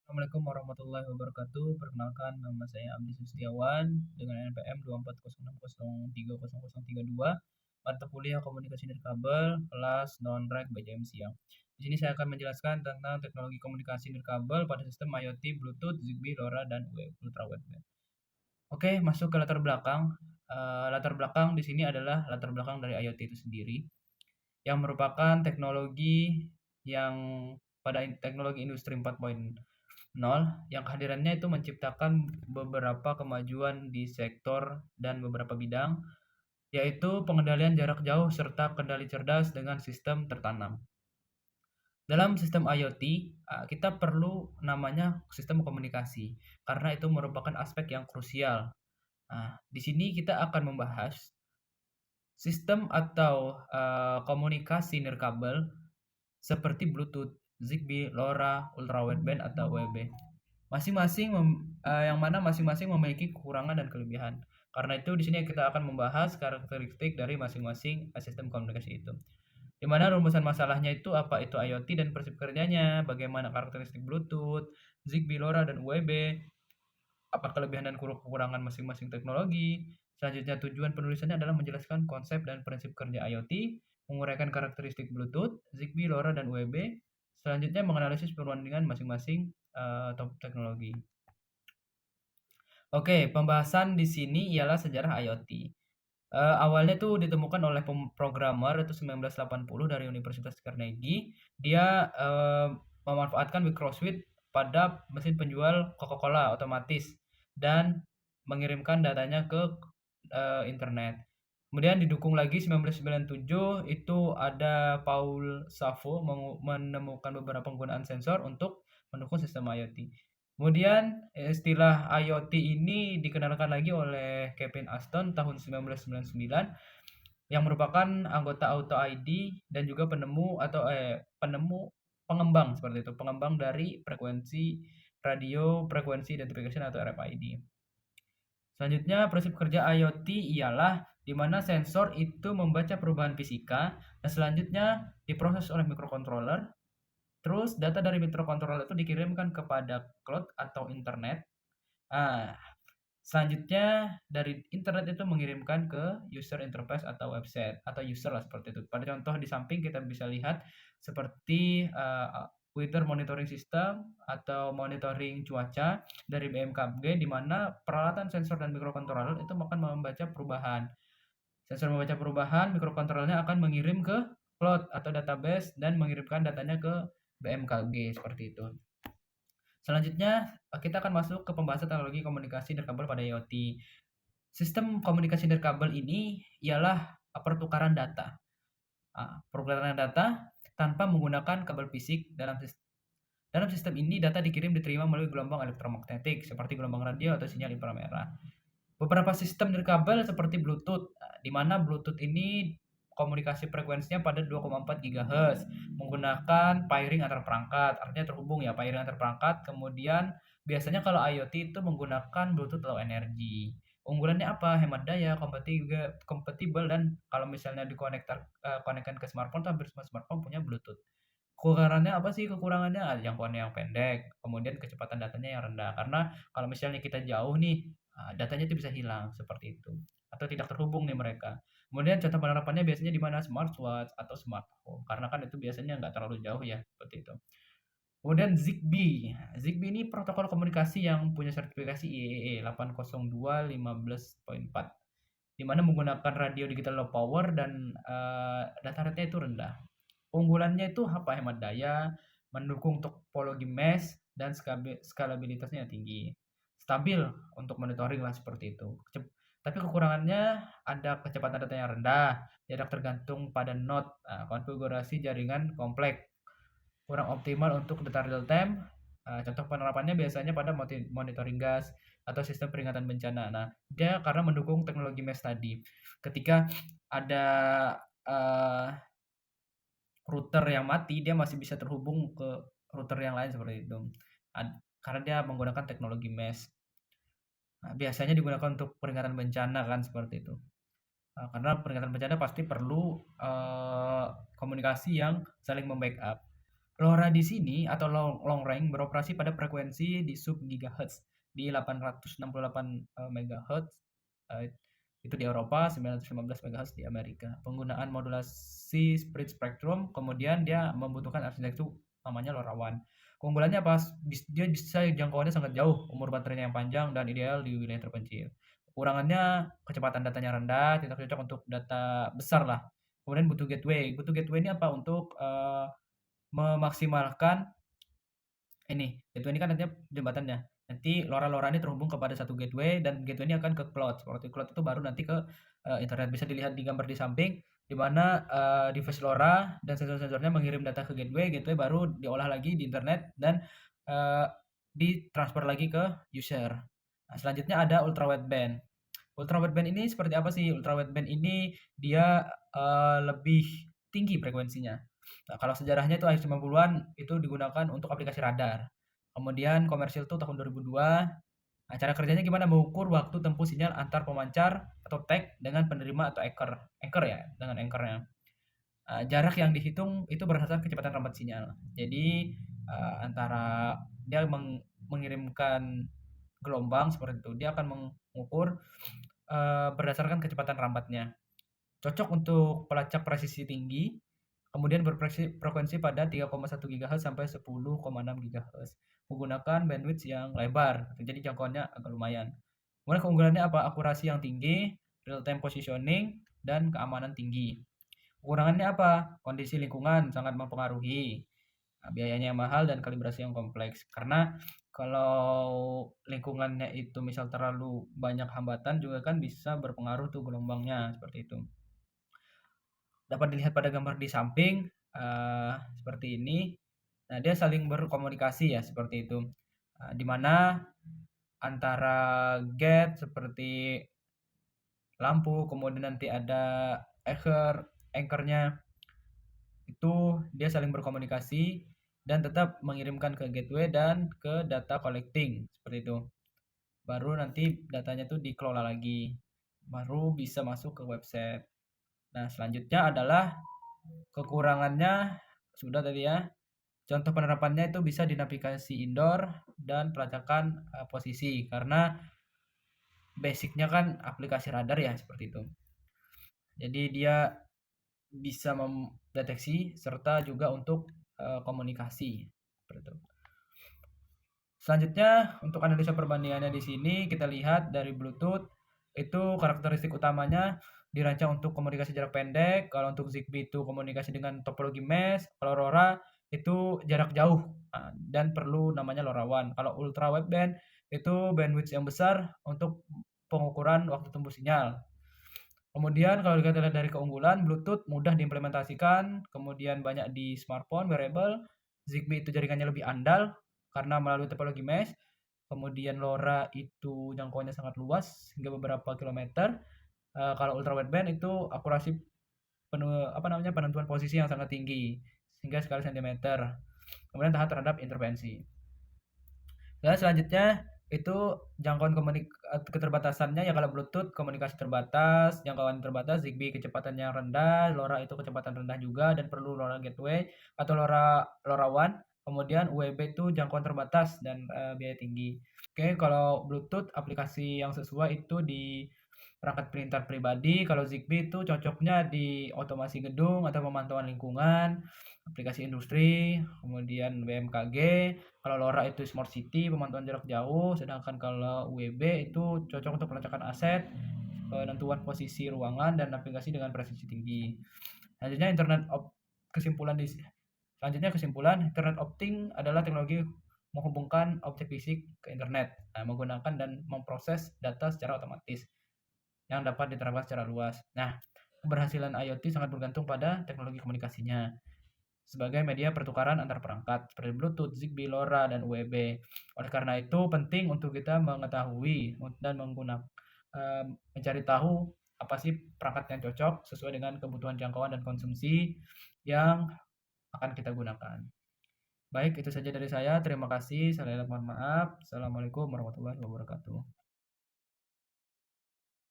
Assalamualaikum warahmatullahi wabarakatuh. Perkenalkan, nama saya Abdi Sustiawan dengan NPM 24060300032, mata kuliah Komunikasi Nirkabel, kelas non-rek BJM Siang. Di sini saya akan menjelaskan tentang teknologi komunikasi nirkabel pada sistem IoT, Bluetooth, Zigbee, LoRa, dan Ultra Wideband. Oke, masuk ke latar belakang. Latar belakang di sini adalah latar belakang dari IoT itu sendiri, yang merupakan teknologi yang pada teknologi industri 4.0 yang kehadirannya itu menciptakan beberapa kemajuan di sektor dan beberapa bidang, yaitu pengendalian jarak jauh serta kendali cerdas dengan sistem tertanam. Dalam sistem IoT, kita perlu namanya sistem komunikasi, karena itu merupakan aspek yang krusial. Di sini kita akan membahas sistem atau komunikasi nirkabel seperti Bluetooth, Zigbee, LoRa, Ultra Wideband atau UWB. Yang mana masing-masing memiliki kekurangan dan kelebihan. Karena itu di sini kita akan membahas karakteristik dari masing-masing sistem komunikasi itu. Di mana rumusan masalahnya itu apa itu IoT dan prinsip kerjanya, bagaimana karakteristik Bluetooth, Zigbee, LoRa dan UWB, apa kelebihan dan kekurangan masing-masing teknologi. Selanjutnya tujuan penulisannya adalah menjelaskan konsep dan prinsip kerja IoT, menguraikan karakteristik Bluetooth, Zigbee, LoRa dan UWB. Selanjutnya menganalisis perbandingan masing-masing top teknologi. Oke, pembahasan di sini ialah sejarah IoT. Awalnya tuh ditemukan oleh programmer itu 1980 dari Universitas Carnegie. Dia memanfaatkan microswitch pada mesin penjual Coca-Cola otomatis dan mengirimkan datanya ke internet. Kemudian didukung lagi 1997 itu ada Paul Savo menemukan beberapa penggunaan sensor untuk mendukung sistem IoT. Kemudian istilah IoT ini dikenalkan lagi oleh Kevin Aston tahun 1999 yang merupakan anggota Auto ID dan juga pengembang seperti itu, pengembang dari frekuensi radio frekuensi identification atau RFID. Selanjutnya, prinsip kerja IoT ialah di mana sensor itu membaca perubahan fisika dan selanjutnya diproses oleh microcontroller. Terus data dari microcontroller itu dikirimkan kepada cloud atau internet. Ah, Selanjutnya dari internet itu mengirimkan ke user interface atau website atau user lah seperti itu. Pada contoh di samping kita bisa lihat seperti weather monitoring system atau monitoring cuaca dari BMKG, di mana peralatan sensor dan microcontroller itu akan membaca perubahan. Sensor membaca perubahan, microcontrollernya akan mengirim ke cloud atau database dan mengirimkan datanya ke BMKG seperti itu. Selanjutnya, kita akan masuk ke pembahasan teknologi komunikasi nirkabel pada IoT. Sistem komunikasi nirkabel ini ialah pertukaran data. Pertukaran data tanpa menggunakan kabel fisik. Dalam sistem ini, data dikirim diterima melalui gelombang elektromagnetik seperti gelombang radio atau sinyal inframerah. Beberapa sistem nirkabel seperti Bluetooth, di mana Bluetooth ini komunikasi frekuensinya pada 2,4 GHz menggunakan pairing antar perangkat, artinya terhubung ya pairing antar perangkat. Kemudian biasanya kalau IoT itu menggunakan Bluetooth Low Energy. Unggulannya apa? Hemat daya, kompatibel, dan kalau misalnya konekkan ke smartphone, hampir semua smartphone punya Bluetooth. Kekurangannya apa sih kekurangannya? Jangkauannya yang pendek, kemudian kecepatan datanya yang rendah. Karena kalau misalnya kita jauh nih, datanya itu bisa hilang seperti itu, atau tidak terhubung nih mereka. Kemudian contoh penerapannya biasanya di mana smartwatch atau smart home, karena kan itu biasanya nggak terlalu jauh ya, seperti itu. Kemudian Zigbee. Zigbee ini protokol komunikasi yang punya sertifikasi IEEE 802.15.4, di mana menggunakan radio digital low power dan data rate-nya itu rendah. Unggulannya itu apa? Hemat daya, mendukung topologi mesh, dan skalabilitasnya yang tinggi. Stabil untuk monitoring lah seperti itu. Tapi kekurangannya ada kecepatan data yang rendah, jarak tergantung pada node, konfigurasi jaringan kompleks, kurang optimal untuk data real time. Contoh penerapannya biasanya pada monitoring gas atau sistem peringatan bencana. Nah, dia karena mendukung teknologi mesh tadi. Ketika ada uh, router yang mati, dia masih bisa terhubung ke router yang lain seperti itu. Karena dia menggunakan teknologi mesh. Biasanya digunakan untuk peringatan bencana kan seperti itu. Karena peringatan bencana pasti perlu komunikasi yang saling membackup. LoRa di sini atau long range beroperasi pada frekuensi di sub-gigahertz di 868 megahertz, itu di Eropa, 915 megahertz di Amerika. Penggunaan modulasi split spectrum, kemudian dia membutuhkan arsitektur namanya LoRaWAN. Keunggulannya apa? Dia bisa jangkauannya sangat jauh, umur baterainya yang panjang dan ideal di wilayah terpencil. Kekurangannya kecepatan datanya rendah, tidak cocok untuk data besar lah. Kemudian butuh gateway. Butuh gateway ini apa? Untuk memaksimalkan gateway ini kan nantinya jembatannya. Nanti LoRa ini terhubung kepada satu gateway dan gateway ini akan ke cloud. Seperti cloud itu baru nanti ke internet. Bisa dilihat di gambar di samping di mana device LoRa dan sensor-sensornya mengirim data ke gateway baru diolah lagi di internet dan ditransfer lagi ke user. Nah, selanjutnya ada ultra wideband. Ultra wideband ini seperti apa sih? Ultra wideband ini dia lebih tinggi frekuensinya. Nah, kalau sejarahnya itu akhir 90-an itu digunakan untuk aplikasi radar. Kemudian komersil itu tahun 2002. Nah, cara kerjanya gimana? Mengukur waktu tempuh sinyal antar pemancar atau tag dengan penerima atau anchor. Anchor ya, dengan anchornya. Jarak yang dihitung itu berdasarkan kecepatan rambat sinyal. Jadi antara dia mengirimkan gelombang seperti itu, dia akan mengukur berdasarkan kecepatan rambatnya. Cocok untuk pelacak presisi tinggi, kemudian berfrekuensi pada 3,1 GHz sampai 10,6 GHz. Menggunakan bandwidth yang lebar, jadi jangkauannya agak lumayan. Kemudian keunggulannya apa? Akurasi yang tinggi, real time positioning, dan keamanan tinggi. Kekurangannya apa? Kondisi lingkungan sangat mempengaruhi. Nah, biayanya yang mahal dan kalibrasi yang kompleks. Karena kalau lingkungannya itu misal terlalu banyak hambatan juga kan bisa berpengaruh tuh gelombangnya seperti itu. Dapat dilihat pada gambar di samping seperti ini. Nah, dia saling berkomunikasi ya seperti itu. Di mana antara gate seperti lampu, kemudian nanti ada anchornya itu dia saling berkomunikasi dan tetap mengirimkan ke gateway dan ke data collecting seperti itu. Baru nanti datanya tuh dikelola lagi, baru bisa masuk ke website. Nah, selanjutnya adalah kekurangannya sudah tadi ya. Contoh penerapannya itu bisa di navigasi indoor dan pelacakan posisi karena basicnya kan aplikasi radar ya seperti itu. Jadi dia bisa mendeteksi serta juga untuk komunikasi seperti itu. Selanjutnya untuk analisa perbandingannya di sini kita lihat dari Bluetooth itu karakteristik utamanya dirancang untuk komunikasi jarak pendek. Kalau untuk Zigbee itu komunikasi dengan topologi mesh. Kalau LoRa itu jarak jauh dan perlu namanya LoRaWAN. Kalau ultra wideband itu bandwidth yang besar untuk pengukuran waktu tempuh sinyal. Kemudian kalau kita lihat dari keunggulan, Bluetooth mudah diimplementasikan, kemudian banyak di smartphone, wearable. Zigbee itu jaringannya lebih andal karena melalui topologi mesh. Kemudian LoRa itu jangkauannya sangat luas hingga beberapa kilometer. Kalau ultra wideband itu akurasi penentuan posisi yang sangat tinggi sehingga sekali sentimeter. Kemudian tahan terhadap intervensi. Dan selanjutnya itu jangkauan keterbatasannya ya kalau Bluetooth komunikasi terbatas, jangkauan terbatas, Zigbee kecepatannya rendah, LoRa itu kecepatan rendah juga dan perlu LoRa gateway atau LoRaWAN. Kemudian UWB itu jangkauan terbatas dan biaya tinggi. Oke, kalau Bluetooth aplikasi yang sesuai itu di perangkat printer pribadi. Kalau Zigbee itu cocoknya di otomasi gedung atau pemantauan lingkungan, aplikasi industri, kemudian BMKG. Kalau LoRa itu smart city, pemantauan jarak jauh, sedangkan kalau UWB itu cocok untuk pelacakan aset, penentuan posisi ruangan dan navigasi dengan presisi tinggi. Selanjutnya kesimpulan internet opting adalah teknologi menghubungkan objek fisik ke internet, menggunakan dan memproses data secara otomatis yang dapat diterapkan secara luas. Nah, keberhasilan IoT sangat bergantung pada teknologi komunikasinya sebagai media pertukaran antar perangkat seperti Bluetooth, Zigbee, LoRa, dan UWB. Oleh karena itu penting untuk kita mengetahui dan mencari tahu apa sih perangkat yang cocok sesuai dengan kebutuhan jangkauan dan konsumsi yang akan kita gunakan. Baik, itu saja dari saya. Terima kasih. Saya mohon maaf. Assalamualaikum warahmatullahi wabarakatuh.